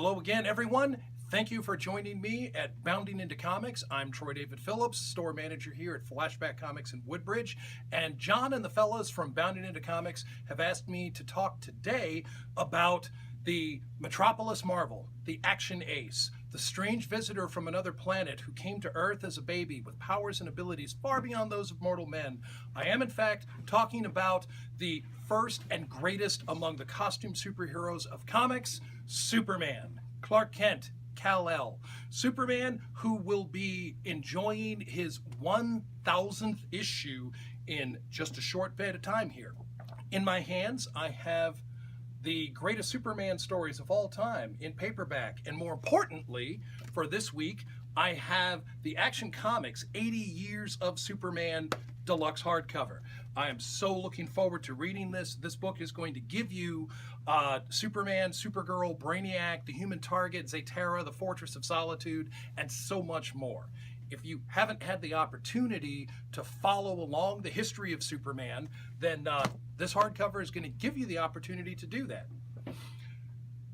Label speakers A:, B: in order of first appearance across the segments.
A: Hello again, everyone. Thank you for joining me at Bounding Into Comics. I'm Troy David Phillips, store manager here at Flashback Comics in Woodbridge. And John and the fellas from Bounding Into Comics have asked me to talk today about the Metropolis Marvel, the action ace, the strange visitor from another planet who came to Earth as a baby with powers and abilities far beyond those of mortal men. I am, in fact, talking about the first and greatest among the costume superheroes of comics, Superman, Clark Kent, Kal-El. Superman, who will be enjoying his 1000th issue in just a short bit of time here. In my hands, I have the greatest Superman stories of all time in paperback, and more importantly, for this week, I have the Action Comics 80 Years of Superman deluxe hardcover. I am so looking forward to reading this. This book is going to give you Superman, Supergirl, Brainiac, the Human Target, Zatara, the Fortress of Solitude, and so much more. If you haven't had the opportunity to follow along the history of Superman, then this hardcover is going to give you the opportunity to do that.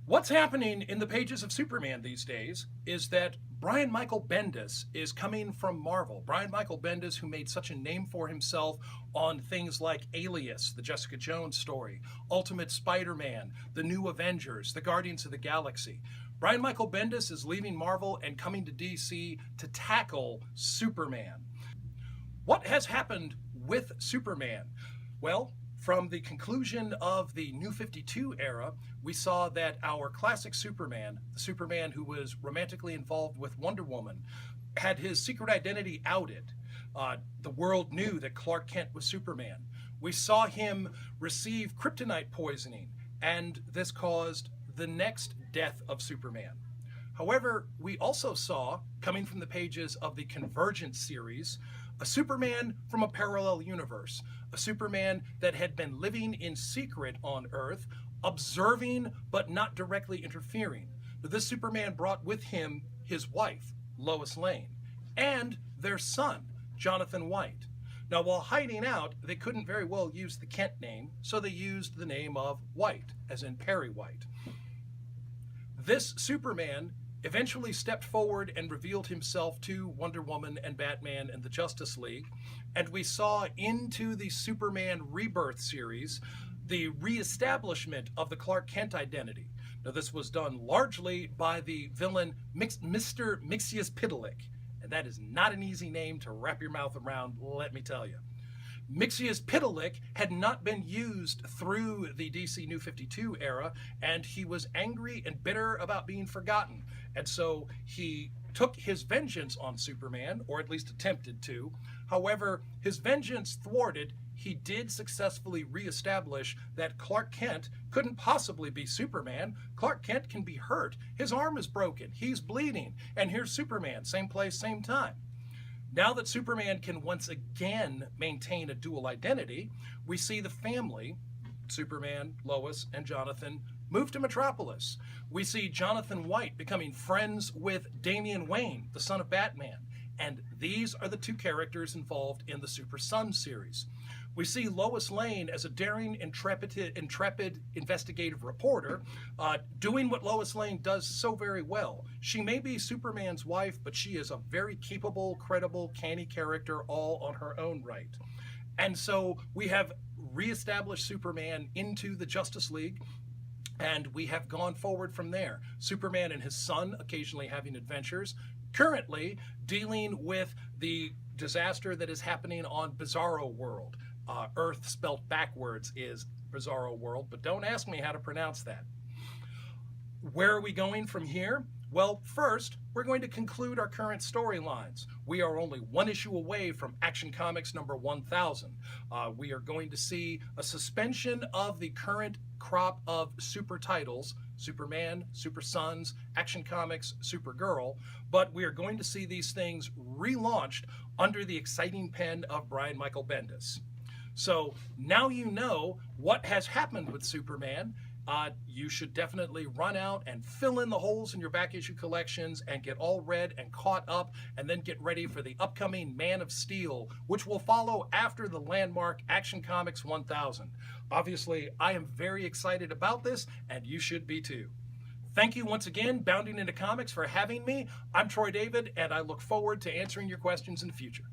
A: What's happening in the pages of Superman these days is that Brian Michael Bendis is coming from Marvel. Brian Michael Bendis, who made such a name for himself on things like Alias, the Jessica Jones story, Ultimate Spider-Man, the New Avengers, the Guardians of the Galaxy. Brian Michael Bendis is leaving Marvel and coming to DC to tackle Superman. What has happened with Superman? Well, from the conclusion of the New 52 era, we saw that our classic Superman, the Superman who was romantically involved with Wonder Woman, had his secret identity outed. The world knew that Clark Kent was Superman. We saw him receive kryptonite poisoning, and this caused the next death of Superman. However, we also saw, coming from the pages of the Convergence series, a Superman from a parallel universe, a Superman that had been living in secret on Earth, observing but not directly interfering. This Superman brought with him his wife, Lois Lane, and their son, Jonathan White. Now, while hiding out, they couldn't very well use the Kent name, so they used the name of White, as in Perry White. This Superman eventually stepped forward and revealed himself to Wonder Woman and Batman and the Justice League, and we saw into the Superman Rebirth series the reestablishment of the Clark Kent identity. Now, this was done largely by the villain Mr. Mxyzptlk, and that is not an easy name to wrap your mouth around, let me tell you. Mxyzptlk had not been used through the DC New 52 era, and he was angry and bitter about being forgotten. And so he took his vengeance on Superman, or at least attempted to. However, his vengeance thwarted, he did successfully reestablish that Clark Kent couldn't possibly be Superman. Clark Kent can be hurt. His arm is broken. He's bleeding. And here's Superman, same place, same time. Now that Superman can once again maintain a dual identity, we see the family, Superman, Lois, and Jonathan, move to Metropolis. We see Jonathan White becoming friends with Damian Wayne, the son of Batman. And these are the two characters involved in the Super Son series. We see Lois Lane as a daring, intrepid investigative reporter, doing what Lois Lane does so very well. She may be Superman's wife, but she is a very capable, credible, canny character all on her own right. And so we have reestablished Superman into the Justice League, and we have gone forward from there. Superman and his son occasionally having adventures, currently dealing with the disaster that is happening on Bizarro World. Earth spelt backwards is Bizarro World, but don't ask me how to pronounce that. Where are we going from here? Well, first, we're going to conclude our current storylines. We are only one issue away from Action Comics number 1000. We are going to see a suspension of the current crop of super titles, Superman, Super Sons, Action Comics, Supergirl, but we are going to see these things relaunched under the exciting pen of Brian Michael Bendis. So now you know what has happened with Superman. You should definitely run out and fill in the holes in your back issue collections and get all read and caught up, and then get ready for the upcoming Man of Steel, which will follow after the landmark Action Comics 1000. Obviously, I am very excited about this, and you should be too. Thank you once again, Bounding into Comics, for having me. I'm Troy David, and I look forward to answering your questions in the future.